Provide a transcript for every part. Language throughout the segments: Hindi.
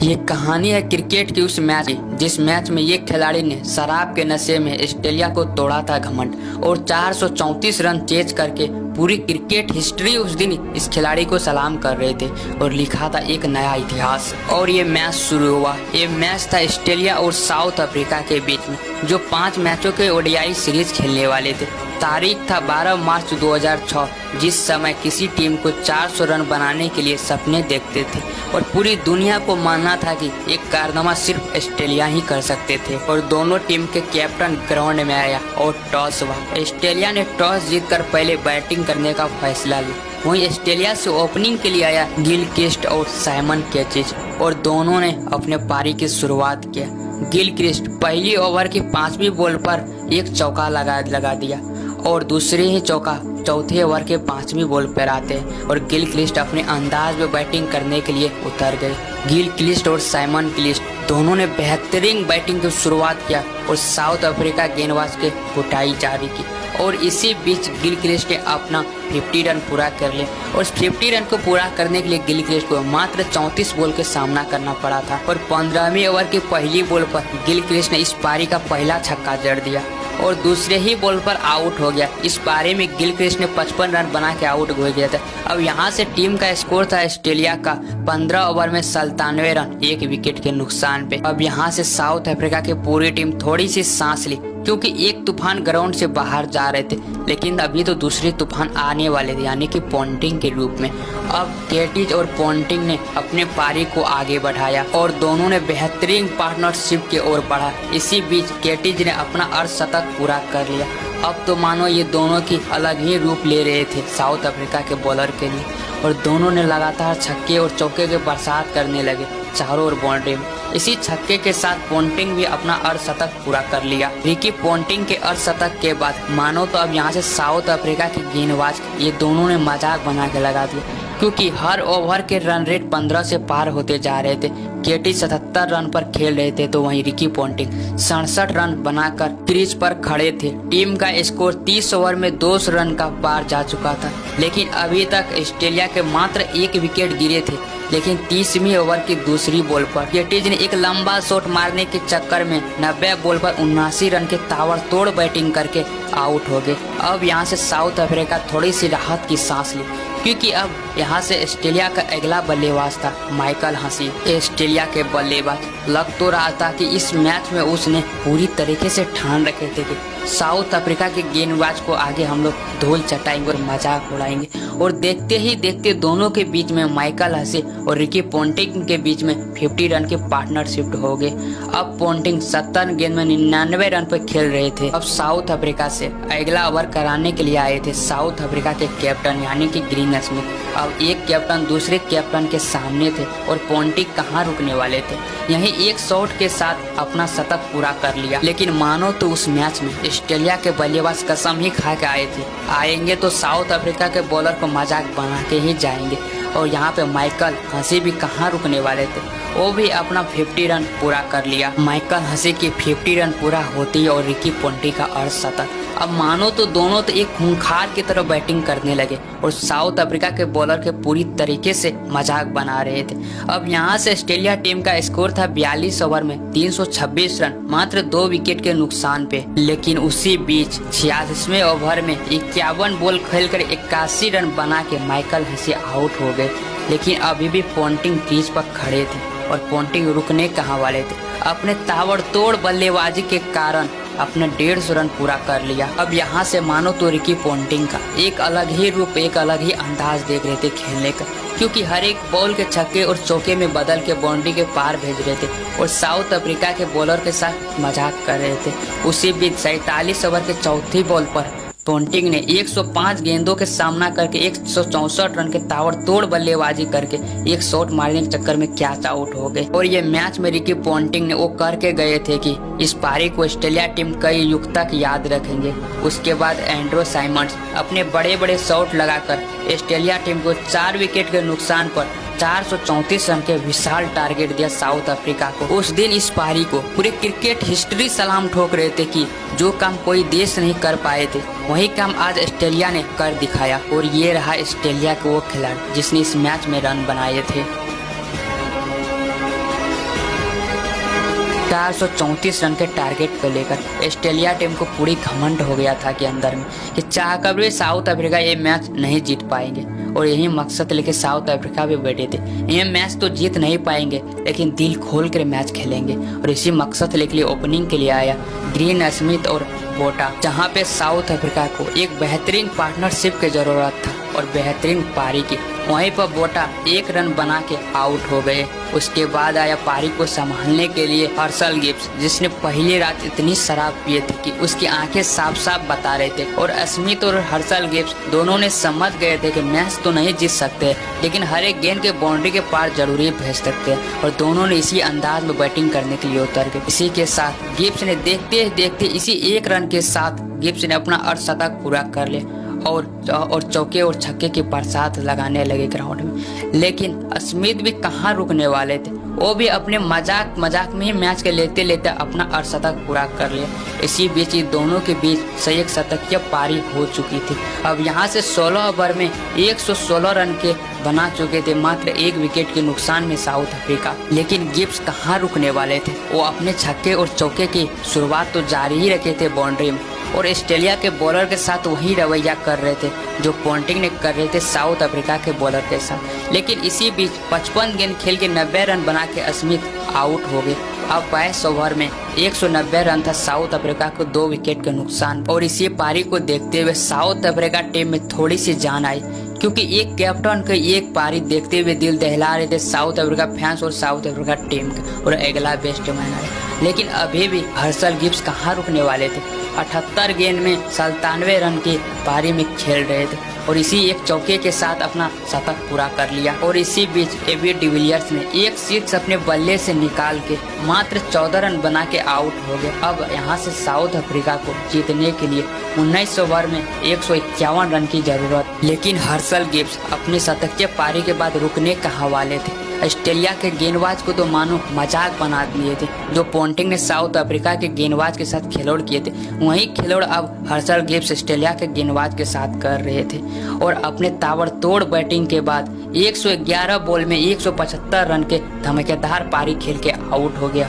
ये कहानी है क्रिकेट की उस मैच की जिस मैच में ये खिलाड़ी ने शराब के नशे में ऑस्ट्रेलिया को तोड़ा था घमंड और 434 रन चेज करके पूरी क्रिकेट हिस्ट्री उस दिन इस खिलाड़ी को सलाम कर रहे थे और लिखा था एक नया इतिहास। और ये मैच शुरू हुआ। ये मैच था ऑस्ट्रेलिया और साउथ अफ्रीका के बीच में जो 5 मैचों के ओडीआई सीरीज खेलने वाले थे। तारीख था 12 मार्च 2006 जिस समय किसी टीम को 400 रन बनाने के लिए सपने देखते थे और पूरी दुनिया को मानना था कि एक कारनामा सिर्फ ऑस्ट्रेलिया ही कर सकते थे। और दोनों टीम के कैप्टन ग्राउंड में आया और टॉस हुआ। ऑस्ट्रेलिया ने टॉस जीतकर पहले बैटिंग करने का फैसला लिया। वहीं ऑस्ट्रेलिया से ओपनिंग के लिए आया गिलक्रिस्ट और साइमन कैचिज और दोनों ने अपने पारी की शुरुआत किया। गिलक्रिस्ट पहली ओवर की 5वीं बॉल पर एक चौका लगा दिया और दूसरे ही चौका चौथे ओवर के 5वीं बॉल पर आते हैं और गिलक्रिस्ट अपने अंदाज में बैटिंग करने के लिए उतर गए। गिलक्रिस्ट और साइमन क्लिस्ट दोनों ने बेहतरीन बैटिंग की शुरुआत किया और साउथ अफ्रीका गेंदबाज के कुटाई जारी की और इसी बीच गिलक्रिस्ट ने अपना 50 रन पूरा कर लिया और 50 रन को पूरा करने के लिए गिलक्रिस्ट को मात्र 34 बॉल के सामना करना पड़ा था और 15वीं ओवर की पहली बॉल पर गिलक्रिस्ट ने इस पारी का पहला छक्का जड़ दिया और दूसरे ही बॉल पर आउट हो गया। इस पारी में गिलक्रिस्ट ने 55 रन बना के आउट हो गया था। अब यहाँ से टीम का स्कोर था ऑस्ट्रेलिया का 15 ओवर में 97 रन 1 विकेट के नुकसान पे। अब यहाँ से साउथ अफ्रीका की पूरी टीम थोड़ी सी सांस ली क्योंकि एक तूफान ग्राउंड से बाहर जा रहे थे, लेकिन अभी तो दूसरे तूफान आने वाले थे यानी कि पोंटिंग के रूप में। अब कैटिज और पोंटिंग ने अपने पारी को आगे बढ़ाया और दोनों ने बेहतरीन पार्टनरशिप की ओर बढ़ा। इसी बीच कैटिज ने अपना अर्धशतक पूरा कर लिया। अब तो मानो ये दोनों की अलग ही रूप ले रहे थे साउथ अफ्रीका के बॉलर के लिए और दोनों ने लगातार छक्के और चौके के बरसात करने लगे चारों ओर बाउंड्री में। इसी छक्के के साथ पोंटिंग भी अपना अर्धशतक पूरा कर लिया। रिकी पोंटिंग के अर्धशतक के बाद मानो तो अब यहाँ से साउथ अफ्रीका के गेंदबाज ये दोनों ने मजाक बना के लगा दिया क्योंकि हर ओवर के रन रेट 15 से पार होते जा रहे थे। केटी 77 रन पर खेल रहे थे तो वहीं रिकी पोंटिंग 67 रन बनाकर क्रीज पर खड़े थे। टीम का स्कोर 30 ओवर में 200 रन का पार जा चुका था, लेकिन अभी तक ऑस्ट्रेलिया के मात्र 1 विकेट गिरे थे। लेकिन 30वीं ओवर की दूसरी बॉल पर केटीज ने एक लंबा शॉट मारने के चक्कर में 90 बॉल पर 79 रन के ताबड़तोड़ बैटिंग करके आउट हो गए। अब यहाँ से साउथ अफ्रीका थोड़ी सी राहत की सांस ली क्योंकि अब यहाँ से ऑस्ट्रेलिया का अगला बल्लेबाज था माइकल हसी। ऑस्ट्रेलिया के बल्लेबाज लग तो रहा था कि इस मैच में उसने पूरी तरीके से ठान रखे थे कि साउथ अफ्रीका के गेंदबाज को आगे हम लोग धूल चटाएंगे और मजाक उड़ाएंगे। और देखते ही देखते दोनों के बीच में माइकल हसी और रिकी पोंटिंग के बीच में 50 रन के पार्टनरशिप हो गए। अब पोंटिंग 70 गेंद में 99 रन पर खेल रहे थे। अब साउथ अफ्रीका से अगला ओवर कराने के लिए आए थे साउथ अफ्रीका के कैप्टन यानी कि ग्रीन स्मिथ। अब एक कैप्टन दूसरे कैप्टन के सामने थे और पोंटिंग कहाँ रुकने वाले थे, यही एक शॉट के साथ अपना शतक पूरा कर लिया। लेकिन मानो तो उस मैच में ऑस्ट्रेलिया के बल्लेबाज कसम ही खा के आए थे आएंगे तो साउथ अफ्रीका के बॉलर को मजाक बना के ही जाएंगे। और यहाँ पे माइकल हसी भी कहाँ रुकने वाले थे, वो भी अपना 50 रन पूरा कर लिया। माइकल हसी की 50 रन पूरा होती है और रिकी पोंटिंग का अर्धशतक। अब मानो तो दोनों तो एक खूंखार की तरह बैटिंग करने लगे और साउथ अफ्रीका के बॉलर के पूरी तरीके से मजाक बना रहे थे। अब यहाँ से ऑस्ट्रेलिया टीम का स्कोर था 42 ओवर में 326 रन मात्र 2 विकेट के नुकसान पे। लेकिन उसी बीच 86वें ओवर में 51 बॉल खेलकर 81 रन बना के माइकल हसी आउट हो गए। लेकिन अभी भी पोंटिंग क्रीज पर खड़े थे और पोंटिंग रुकने कहाँ वाले थे। अपने ताबड़तोड़ बल्लेबाजी के कारण अपने 150 रन पूरा कर लिया। अब यहाँ से मानो तो रिकी पोंटिंग का एक अलग ही रूप एक अलग ही अंदाज देख रहे थे खेलने का क्योंकि हर एक बॉल के छक्के और चौके में बदल के बाउंड्री के पार भेज रहे थे और साउथ अफ्रीका के बॉलर के साथ मजाक कर रहे थे। उसी बीच 47 ओवर के चौथी बॉल पर पोंटिंग ने 105 गेंदों के सामना करके 164 रन के ताबड़तोड़ बल्लेबाजी करके एक शॉट मारने के चक्कर में कैच आउट हो गए। और ये मैच में रिकी पोंटिंग ने वो करके गए थे कि इस पारी को ऑस्ट्रेलिया टीम कई युग तक याद रखेंगे। उसके बाद एंड्रू साइमंड्स अपने बड़े बड़े शॉट लगाकर ऑस्ट्रेलिया टीम को 4 विकेट के नुकसान पर 434 रन के विशाल टारगेट दिया साउथ अफ्रीका को। उस दिन इस पारी को पूरे क्रिकेट हिस्ट्री सलाम ठोक रहे थे कि जो काम कोई देश नहीं कर पाए थे वही काम आज ऑस्ट्रेलिया ने कर दिखाया। और ये रहा ऑस्ट्रेलिया का वो खिलाड़ी जिसने इस मैच में रन बनाए थे। 434 रन के टारगेट को लेकर ऑस्ट्रेलिया टीम को पूरी घमंड हो गया था कि अंदर में कि चाहकर भी साउथ अफ्रीका ये मैच नहीं जीत पाएंगे, और यही मकसद लेके साउथ अफ्रीका भी बैठे थे। ये मैच तो जीत नहीं पाएंगे लेकिन दिल खोल कर मैच खेलेंगे, और इसी मकसद लेके ओपनिंग के लिए आया ग्रीन स्मिथ और बोटा, जहां पे साउथ अफ्रीका को एक बेहतरीन पार्टनरशिप की जरूरत था और बेहतरीन पारी की। वहीं पर बोटा 1 रन बना के आउट हो गए। उसके बाद आया पारी को संभालने के लिए हर्षल गिब्स, जिसने पहली रात इतनी शराब पिए थे कि उसकी आंखें साफ साफ बता रहे थे, और स्मिथ और हर्षल गिब्स दोनों ने समझ गए थे कि मैच तो नहीं जीत सकते लेकिन हर एक गेंद के बाउंड्री के पार जरूरी भेज सकते हैं, और दोनों ने इसी अंदाज में बैटिंग करने के लिए उतर गए। इसी के साथ गिब्स ने देखते देखते इसी 1 रन के साथ गिब्स ने अपना अर्धशतक पूरा कर लिया और चौके और छक्के की बरसात लगाने लगे ग्राउंड में। लेकिन स्मिथ भी कहाँ रुकने वाले थे, वो भी अपने मजाक में ही मैच के लेते लेते अपना अर्धशतक पूरा कर लिया। इसी बीच इन दोनों के बीच 101 शतकीय पारी हो चुकी थी। अब यहाँ से 16 ओवर में 116 रन के बना चुके थे, मात्र 1 विकेट के नुकसान में साउथ अफ्रीका। लेकिन गिब्स कहाँ रुकने वाले थे, वो अपने छक्के और चौके की शुरुआत तो जारी ही रखे थे बाउंड्री में, और ऑस्ट्रेलिया के बॉलर के साथ वही रवैया कर रहे थे जो पोंटिंग ने कर रहे थे साउथ अफ्रीका के बॉलर के साथ। लेकिन इसी बीच 55 गेंद खेल के 90 रन बना के स्मिथ आउट हो गए। अब 22 ओवर में 190 रन था साउथ अफ्रीका को 2 विकेट के नुकसान। और इसी पारी को देखते हुए साउथ अफ्रीका टीम में थोड़ी सी जान आई, क्योंकि एक कैप्टन के एक पारी देखते हुए दिल दहला रहे थे साउथ अफ्रीका फैंस और साउथ अफ्रीका टीम के, और अगला बैट्समैन आए। लेकिन अभी भी हर्षल गिब्स कहाँ रुकने वाले थे। 78 गेंद में 97 रन की पारी में खेल रहे थे, और इसी एक चौके के साथ अपना शतक पूरा कर लिया। और इसी बीच एबी डिविलियर्स ने एक सिक्स अपने बल्ले से निकाल के मात्र 14 रन बना के आउट हो गए। अब यहाँ से साउथ अफ्रीका को जीतने के लिए 19 ओवर में 151 रन की जरूरत। लेकिन हर्षल गिब्स अपनी शतकीय पारी के बाद रुकने कहाँ वाले थे। ऑस्ट्रेलिया के गेंदबाज को तो मानो मजाक बना दिए थे। जो पोंटिंग ने साउथ अफ्रीका के गेंदबाज के साथ खिलौड़ किए थे, वही खिलौड़ अब हर्षल गिब्स ऑस्ट्रेलिया के गेंदबाज के साथ कर रहे थे। और अपने ताबड़तोड़ बैटिंग के बाद 111 बॉल में 175 रन के धमाकेदार पारी खेल के आउट हो गए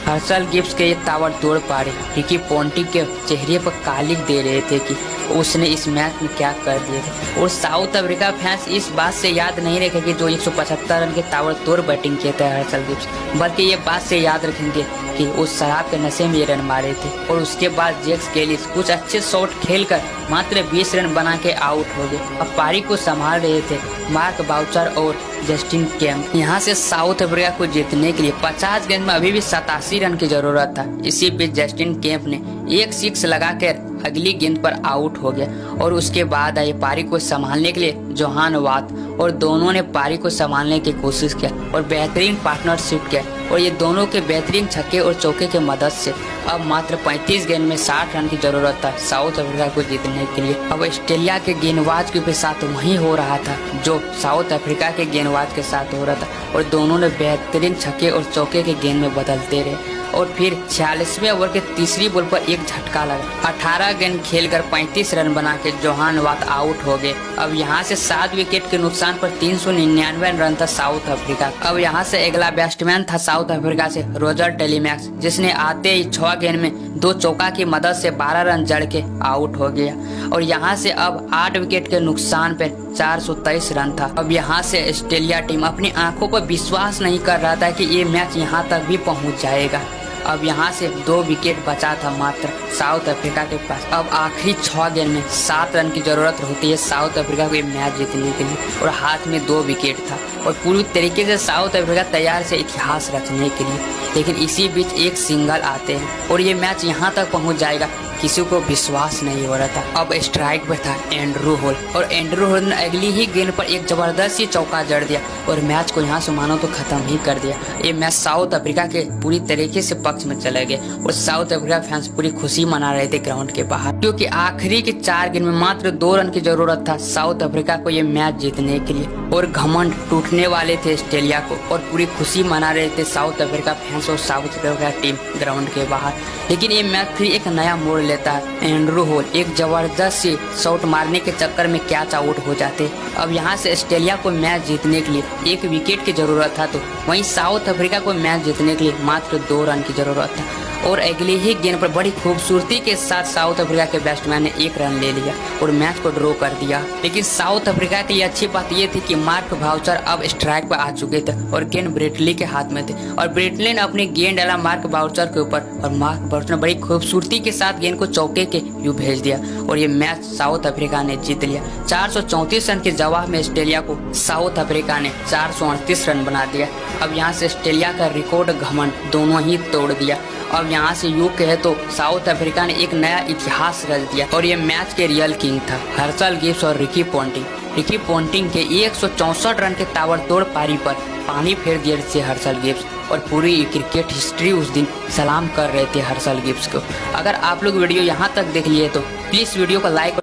हर्षल गिब्स के ये ताबड़तोड़ पारी रिकी पोंटिंग के चेहरे पर कालिक दे रहे थे कि उसने इस मैच में क्या कर दिए थे। और साउथ अफ्रीका फैंस इस बात से याद नहीं रखेंगे जो 175 रन के ताबड़तोड़ बैटिंग किए थे हर्षल गिब्स, बल्कि ये बात से याद रखेंगे कि उस शराब के नशे में ये रन मारे थे। और उसके बाद जैक्स कैलिस कुछ अच्छे शॉट खेलकर मात्र 20 रन बना के आउट हो गए। अब पारी को संभाल रहे थे मार्क बाउचर और जस्टिन केम्प। यहाँ से साउथ अफ्रीका को जीतने के लिए 50 गेंद में अभी भी 87 रन की जरूरत था। इसी बीच जस्टिन केम्प ने एक सिक्स लगाकर अगली गेंद पर आउट हो गया। और उसके बाद आए पारी को संभालने के लिए जोहान वाट, और दोनों ने पारी को संभालने की कोशिश किया और बेहतरीन पार्टनरशिप किया। और ये दोनों के बेहतरीन छक्के और चौके की मदद से अब मात्र 35 गेंद में 60 रन की जरूरत था साउथ अफ्रीका को जीतने के लिए। अब ऑस्ट्रेलिया के गेंदबाज के साथ वही हो रहा था जो साउथ अफ्रीका के गेंदबाज के साथ हो रहा था, और दोनों ने बेहतरीन छक्के और चौके के गेंद में बदलते रहे। और फिर 46वें ओवर के तीसरी बॉल पर एक झटका लगा। 18 गेंद खेलकर 35 रन बना के जोहान वाट आउट हो गए। अब यहाँ से 7 विकेट के नुकसान पर 399 रन था साउथ अफ्रीका। अब यहाँ से अगला बैट्समैन था साउथ अफ्रीका से रोजर टेलीमैक्स, जिसने आते ही 6 गेंद में 2 चौका की मदद से 12 रन जड़ के आउट हो गया। और यहाँ से अब 8 विकेट के नुकसान पर 423 रन था। अब यहाँ से ऑस्ट्रेलिया टीम अपनी आंखों पर विश्वास नहीं कर रहा था कि ये मैच यहाँ तक भी पहुँच जाएगा। अब यहाँ से 2 विकेट बचा था मात्र साउथ अफ्रीका के पास। अब आखिरी 6 गेंद में 7 रन की जरूरत होती है साउथ अफ्रीका को ये मैच जीतने के लिए, और हाथ में 2 विकेट था और पूरी तरीके से साउथ अफ्रीका तैयार से इतिहास रचने के लिए। लेकिन इसी बीच एक सिंगल आते हैं और ये मैच यहाँ तक पहुँच जाएगा, किसी को विश्वास नहीं हो रहा था। अब स्ट्राइक पे था एंड्रू हॉल, और एंड्रू हॉल ने अगली ही गेंद पर एक जबरदस्त ही चौका जड़ दिया और मैच को यहाँ से मानो तो खत्म ही कर दिया। ये मैच साउथ अफ्रीका के पूरी तरीके से पक्ष में चले गए और साउथ अफ्रीका फैंस पूरी खुशी मना रहे थे ग्राउंड के बाहर, क्योंकि आखिरी के 4 गेंद में मात्र 2 रन की जरूरत था साउथ अफ्रीका को ये मैच जीतने के लिए। और घमंड टूटने वाले थे ऑस्ट्रेलिया को और पूरी खुशी मना रहे थे साउथ अफ्रीका फैंस और साउथ अफ्रीका टीम ग्राउंड के बाहर। लेकिन ये मैच फिर एक नया मोड़ लेता है एंड्रू हॉल। एक जबरदस्त सी शॉट मारने के चक्कर में कैच आउट हो जाते। अब यहाँ से ऑस्ट्रेलिया को मैच जीतने के लिए 1 विकेट की जरूरत था, तो वहीं साउथ अफ्रीका को मैच जीतने के लिए मात्र 2 रन की जरूरत था। और अगले ही गेंद पर बड़ी खूबसूरती के साथ साउथ अफ्रीका के बैट्समैन ने 1 रन ले लिया और मैच को ड्रॉ कर दिया। लेकिन साउथ अफ्रीका के लिए अच्छी बात यह थी कि मार्क बाउचर अब स्ट्राइक पर आ चुके थे और गेंद ब्रेटली के हाथ में थे और ब्रेटली ने अपनी गेंद डाला मार्क बाउचर के ऊपर और मार्क बाउचर ने बड़ी खूबसूरती के साथ गेंद को चौके के यूं भेज दिया और ये मैच साउथ अफ्रीका ने जीत लिया। 434 रन के जवाब में ऑस्ट्रेलिया को साउथ अफ्रीका ने 438 रन बना दिया। अब यहाँ से ऑस्ट्रेलिया का रिकॉर्ड घमंड दोनों ही तोड़ दिया। अब यहाँ से यूं कहे तो साउथ अफ्रीका ने एक नया इतिहास रच दिया और ये मैच के रियल किंग था हर्षल गिब्स और रिकी पॉन्टिंग। रिकी पॉन्टिंग के 164 रन के ताबड़तोड़ पारी पर पानी फेर दिए थे हर्षल गिब्स और पूरी क्रिकेट हिस्ट्री उस दिन सलाम कर रहे थे हर्षल गिब्स को। अगर आप लोग वीडियो यहाँ तक देख लिए तो प्लीज़ वीडियो को लाइक